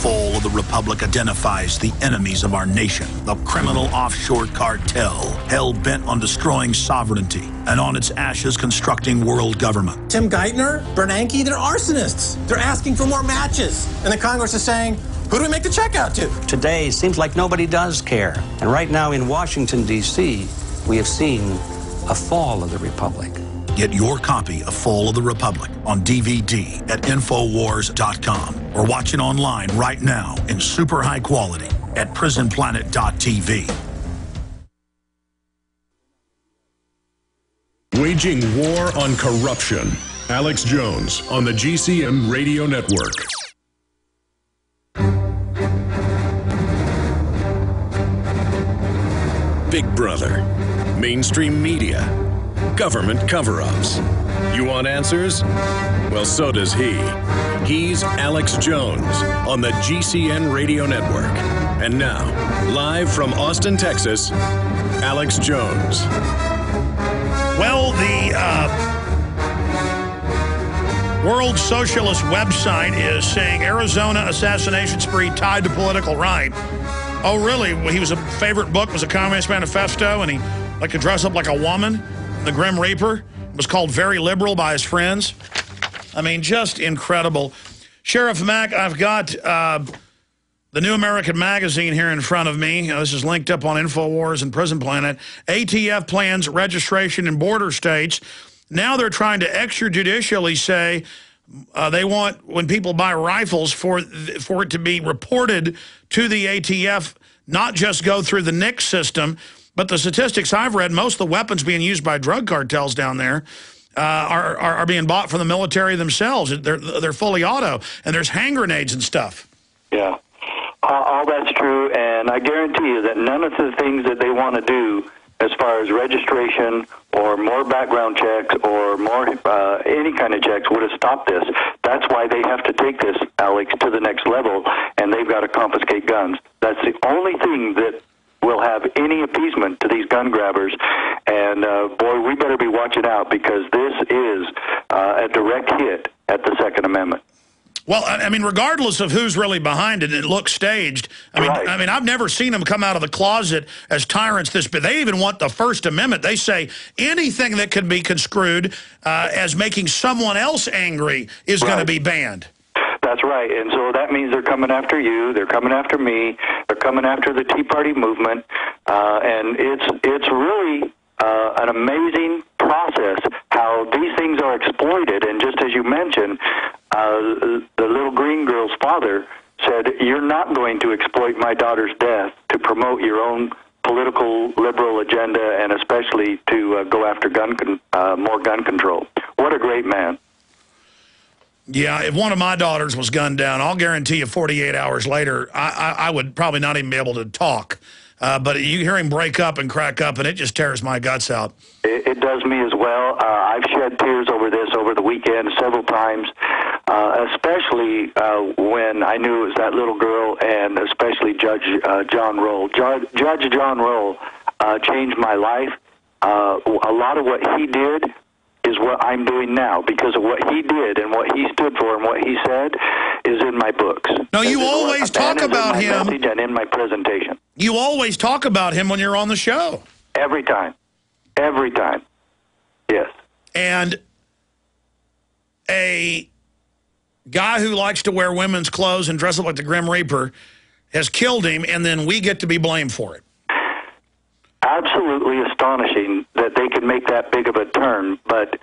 Fall of the Republic identifies the enemies of our nation, the criminal offshore cartel, hell-bent on destroying sovereignty and on its ashes constructing world government. Tim Geithner, Bernanke, they're arsonists. They're asking for more matches. And the Congress is saying, who do we make the check out to? Today, it seems like nobody does care. And right now in Washington, D.C., we have seen a fall of the Republic. Get your copy of Fall of the Republic on DVD at Infowars.com or watch it online right now in super high quality at PrisonPlanet.tv. Waging war on corruption. Alex Jones on the GCN Radio Network. Big Brother, mainstream media, government cover-ups. You want answers? Well, so does he. He's Alex Jones on the GCN Radio Network. And now, live from Austin, Texas, Alex Jones. Well, the World Socialist website is saying Arizona assassination spree tied to political right. Oh, really? Well, his favorite book was a Communist Manifesto, and he liked to dress up like a woman. The Grim Reaper was called Very Liberal by his friends. I mean, just incredible. Sheriff Mack, I've got the New American Magazine here in front of me. This is linked up on InfoWars and Prison Planet. ATF plans registration in border states. Now they're trying to extrajudicially say they want, when people buy rifles, for it to be reported to the ATF, not just go through the NICS system. But the statistics I've read, most of the weapons being used by drug cartels down there are being bought from the military themselves. They're fully auto, and there's hand grenades and stuff. Yeah, all that's true, and I guarantee you that none of the things that they want to do as far as registration or more background checks or more any kind of checks would have stopped this. That's why they have to take this, Alex, to the next level, and they've got to confiscate guns. That's the only thing that will have any appeasement to these gun grabbers. And, boy, we better be watching out, because this is a direct hit at the Second Amendment. Well, I mean, regardless of who's really behind it, it looks staged. I mean, I've never seen them come out of the closet as tyrants but they even want the First Amendment. They say anything that could be construed as making someone else angry is going to be banned. That's right, and so that means they're coming after you, they're coming after me, they're coming after the Tea Party movement, and it's really an amazing process how these things are exploited. And just as you mentioned, the little green girl's father said, "You're not going to exploit my daughter's death to promote your own political liberal agenda, and especially to go after more gun control." What a great man. Yeah, if one of my daughters was gunned down, I'll guarantee you 48 hours later, I would probably not even be able to talk. But you hear him break up and crack up, and it just tears my guts out. It does me as well. I've shed tears over this over the weekend several times, especially when I knew it was that little girl, and especially Judge John Roll. Judge John Roll changed my life. A lot of what he did is what I'm doing now, because of what he did and what he stood for and what he said is in my books. No, you always talk about him. And in my presentation. You always talk about him when you're on the show. Every time. Every time. Yes. And a guy who likes to wear women's clothes and dress up like the Grim Reaper has killed him, and then we get to be blamed for it. Absolutely astonishing that they can make that big of a turn, but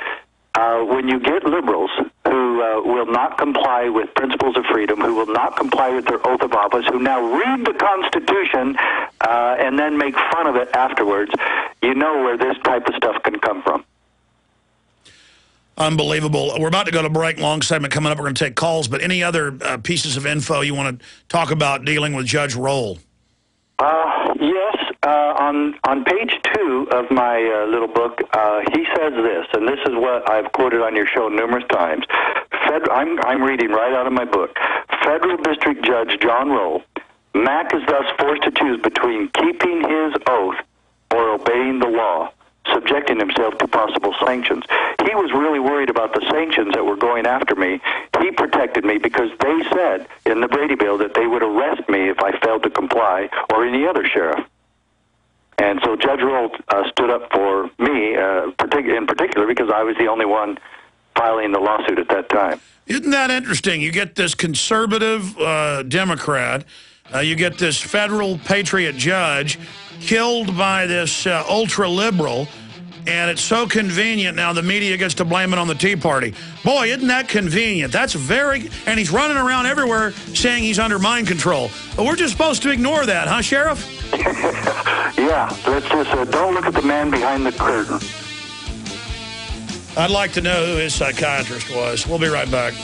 when you get liberals who will not comply with principles of freedom, who will not comply with their oath of office, who now read the Constitution and then make fun of it afterwards, you know where this type of stuff can come from. Unbelievable. We're about to go to break. Long segment coming up. We're going to take calls, but any other pieces of info you want to talk about dealing with Judge Roll? Yes. On page 2 of my little book, he says this, and this is what I've quoted on your show numerous times. I'm reading right out of my book. Federal District Judge John Roll, Mack is thus forced to choose between keeping his oath or obeying the law. subjecting himself to possible sanctions. He was really worried about the sanctions that were going after me. He protected me because they said in the Brady bill that they would arrest me if I failed to comply, or any other sheriff. And so Judge Roll stood up for me in particular because I was the only one filing the lawsuit at that time. Isn't that interesting? You get this conservative Democrat, you get this federal patriot judge killed by this ultra-liberal, and it's so convenient now the media gets to blame it on the Tea Party. Boy, isn't that convenient? That's very... And he's running around everywhere saying he's under mind control. But we're just supposed to ignore that, huh, Sheriff? Yeah, let's just don't look at the man behind the curtain. I'd like to know who his psychiatrist was. We'll be right back.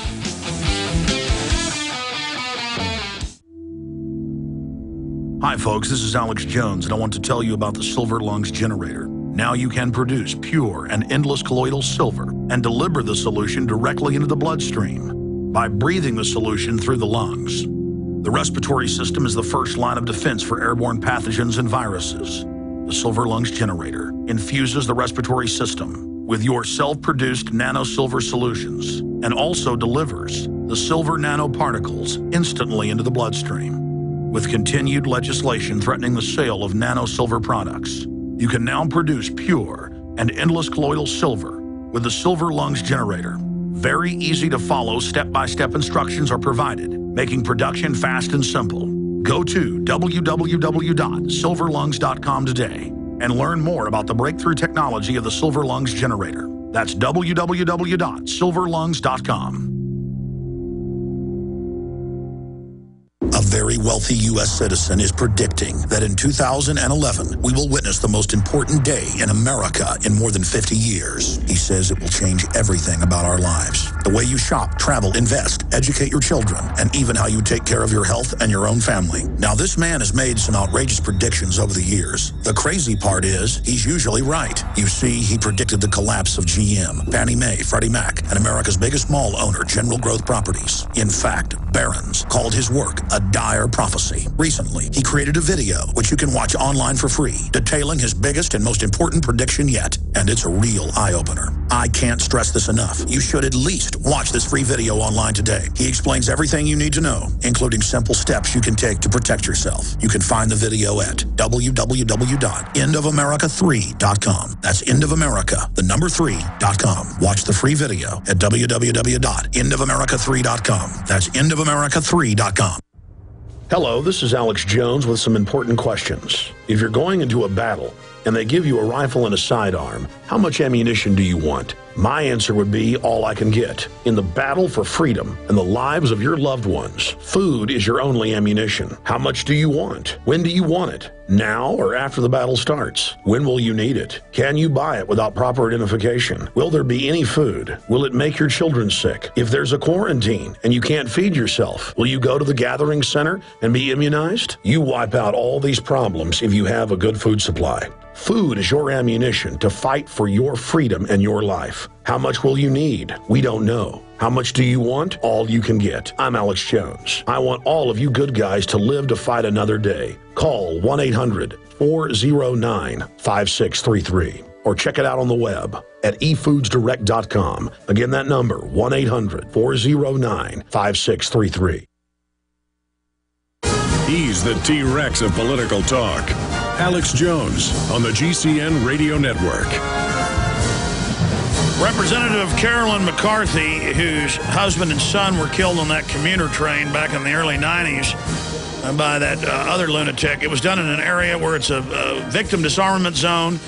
Hi, folks. This is Alex Jones, and I want to tell you about the Silver Lungs generator. Now you can produce pure and endless colloidal silver and deliver the solution directly into the bloodstream by breathing the solution through the lungs. The respiratory system is the first line of defense for airborne pathogens and viruses. The Silver Lungs generator infuses the respiratory system with your self-produced nano-silver solutions and also delivers the silver nanoparticles instantly into the bloodstream. With continued legislation threatening the sale of nano-silver products, you can now produce pure and endless colloidal silver with the Silver Lungs generator. Very easy to follow step-by-step instructions are provided, making production fast and simple. Go to www.silverlungs.com today and learn more about the breakthrough technology of the Silver Lungs generator. That's www.silverlungs.com. A very wealthy U.S. citizen is predicting that in 2011, we will witness the most important day in America in more than 50 years. He says it will change everything about our lives. The way you shop, travel, invest, educate your children, and even how you take care of your health and your own family. Now, this man has made some outrageous predictions over the years. The crazy part is, he's usually right. You see, he predicted the collapse of GM, Fannie Mae, Freddie Mac, and America's biggest mall owner, General Growth Properties. In fact, Barron's called his work a dire prophecy. Recently, he created a video, which you can watch online for free, detailing his biggest and most important prediction yet. And it's a real eye-opener. I can't stress this enough. You should at least watch this free video online today. He explains everything you need to know, including simple steps you can take to protect yourself. You can find the video at www.endofamerica3.com. That's endofamerica, the number 3.com. Watch the free video at www.endofamerica3.com. That's endofamerica3.com. Hello, this is Alex Jones with some important questions. If you're going into a battle and they give you a rifle and a sidearm, how much ammunition do you want? My answer would be all I can get. In the battle for freedom and the lives of your loved ones, food is your only ammunition. How much do you want? When do you want it? Now or after the battle starts? When will you need it? Can you buy it without proper identification? Will there be any food? Will it make your children sick? If there's a quarantine and you can't feed yourself, will you go to the gathering center and be immunized? You wipe out all these problems if you have a good food supply. Food is your ammunition to fight for your freedom and your life. How much will you need? We don't know. How much do you want? All you can get. I'm Alex Jones. I want all of you good guys to live to fight another day. Call 1-800-409-5633 or check it out on the web at efoodsdirect.com. Again, that number, 1-800-409-5633. He's the T-Rex of political talk. Alex Jones on the GCN Radio Network. Representative Carolyn McCarthy, whose husband and son were killed on that commuter train back in the early 90s by that other lunatic. It was done in an area where it's a victim disarmament zone.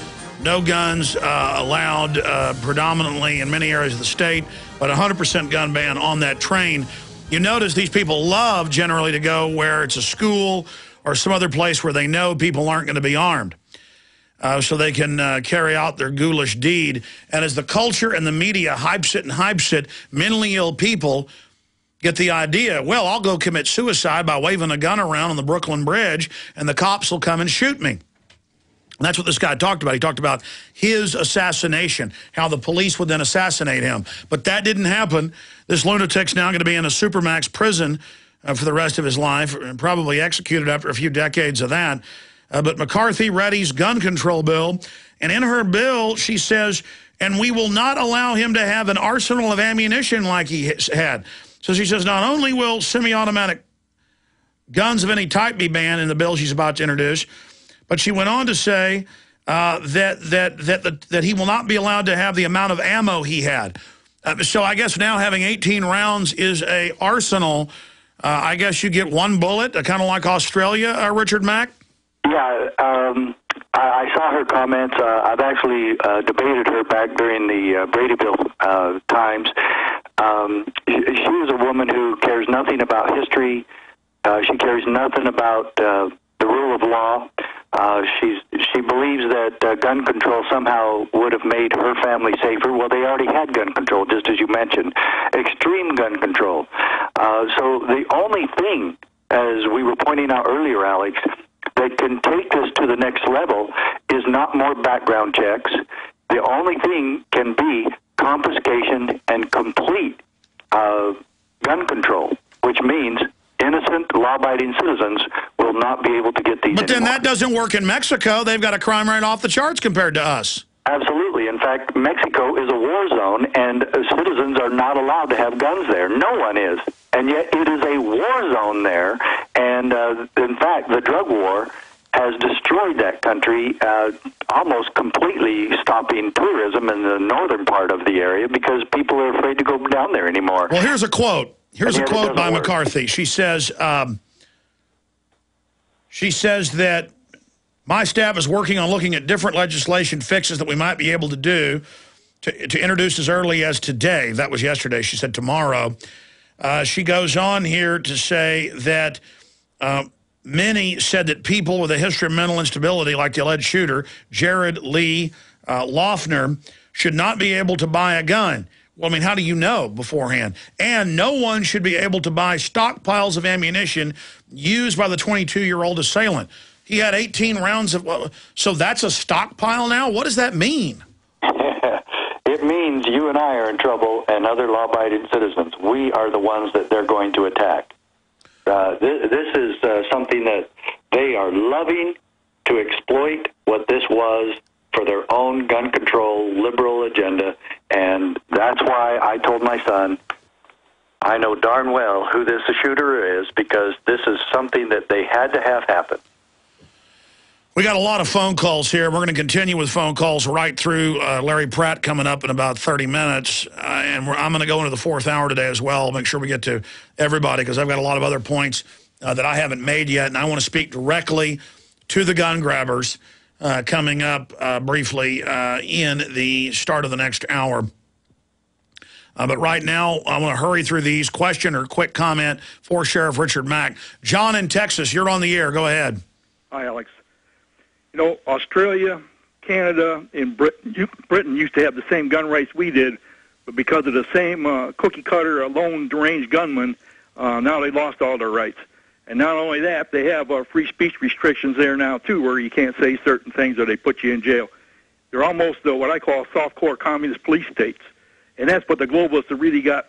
No guns allowed predominantly in many areas of the state, but 100% gun ban on that train. You notice these people love generally to go where it's a school or some other place where they know people aren't going to be armed, so they can carry out their ghoulish deed. And as the culture and the media hypes it, mentally ill people get the idea, well, I'll go commit suicide by waving a gun around on the Brooklyn Bridge, and the cops will come and shoot me. And that's what this guy talked about. He talked about his assassination, how the police would then assassinate him. But that didn't happen. This lunatic's now going to be in a supermax prison for the rest of his life, and probably executed after a few decades of that. but McCarthy readies gun control bill. And in her bill, she says, and we will not allow him to have an arsenal of ammunition like he had. So she says not only will semi-automatic guns of any type be banned in the bill she's about to introduce, but she went on to say that he will not be allowed to have the amount of ammo he had. So I guess now having 18 rounds is a arsenal. I guess you get one bullet, kind of like Australia, Richard Mack? Yeah, I saw her comments. I've actually debated her back during the Brady Bill times. She is a woman who cares nothing about history. She cares nothing about the rule of law. She believes that gun control somehow would have made her family safer. Well, they already had gun control, just as you mentioned, extreme gun control. So the only thing, as we were pointing out earlier, Alex, that can take this to the next level is not more background checks. The only thing can be confiscation and complete gun control, which means innocent, law-abiding citizens will not be able to get these But then anymore. that doesn't work in Mexico. They've got a crime rate off the charts compared to us. Absolutely. In fact, Mexico is a war zone, and citizens are not allowed to have guns there. No one is. And yet it is a war zone there. And, in fact, the drug war has destroyed that country, almost completely stopping tourism in the northern part of the area because people are afraid to go down there anymore. Well, here's a quote. Here's a quote by work. McCarthy. She says that my staff is working on looking at different legislation fixes that we might be able to do to introduce as early as today. That was yesterday. She said tomorrow. She goes on here to say that many said that people with a history of mental instability, like the alleged shooter, Jared Lee Loughner, should not be able to buy a gun. Well, I mean, how do you know beforehand? And no one should be able to buy stockpiles of ammunition used by the 22-year-old assailant. He had 18 rounds of... So that's a stockpile now? What does that mean? It means you and I are in trouble and other law-abiding citizens. We are the ones that they're going to attack. This is something that they are loving to exploit what this was for their own gun control liberal agenda, and that's why I told my son, I know darn well who this shooter is because this is something that they had to have happen. We got a lot of phone calls here. We're going to continue with phone calls right through Larry Pratt coming up in about 30 minutes, and I'm going to go into the fourth hour today as well, make sure we get to everybody because I've got a lot of other points that I haven't made yet, and I want to speak directly to the gun grabbers coming up briefly in the start of the next hour. But right now, I want to hurry through these. Question or quick comment for Sheriff Richard Mack. John in Texas, you're on the air. Go ahead. Hi, Alex. You know, Australia, Canada, and Britain used to have the same gun rights we did, but because of the same cookie-cutter, lone deranged gunman, now they lost all their rights. And not only that, they have free speech restrictions there now, too, where you can't say certain things or they put you in jail. They're almost what I call soft-core communist police states. And that's what the globalists have really got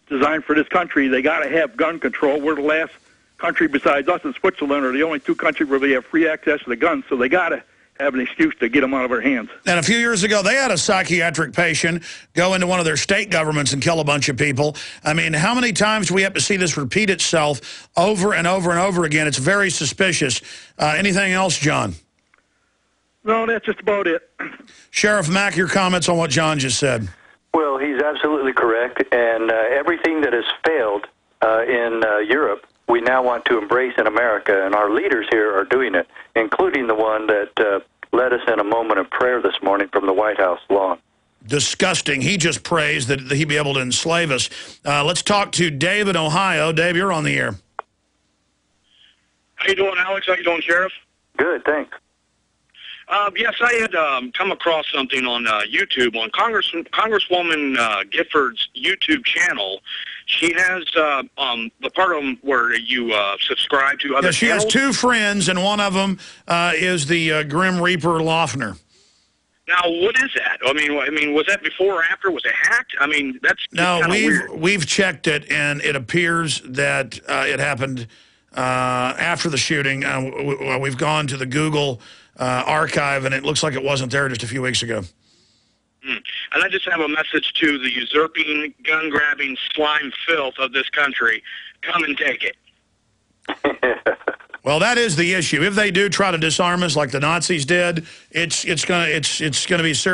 designed for this country. They got to have gun control. We're the last country besides us and Switzerland are the only two countries where they have free access to the guns, so they got to have an excuse to get them out of our hands. And a few years ago, they had a psychiatric patient go into one of their state governments and kill a bunch of people. I mean, how many times do we have to see this repeat itself over and over and over again? It's very suspicious. Anything else, John? No, that's just about it. Sheriff Mack, your comments on what John just said. Well, he's absolutely correct, and everything that has failed in Europe, we now want to embrace in America, and our leaders here are doing it, including the one that led us in a moment of prayer this morning from the White House lawn. Disgusting. He just prays that he'd be able to enslave us. Let's talk to Dave in Ohio. Dave, you're on the air. How you doing, Alex? How you doing, Sheriff? Good, thanks. Yes, I had come across something on YouTube on Congresswoman Gifford's YouTube channel. She has the part of them where you subscribe to other she channels. has two friends, and one of them is the Grim Reaper Loughner. Now, what is that? I mean, was that before or after? Was it hacked? I mean, that's no. Weird. We've checked it, and it appears that it happened after the shooting. We've gone to the Google archive, and it looks like it wasn't there just a few weeks ago. And I just have a message to the usurping, gun-grabbing slime filth of this country. Come and take it. Well, that is the issue. If they do try to disarm us like the Nazis did, it's gonna be serious.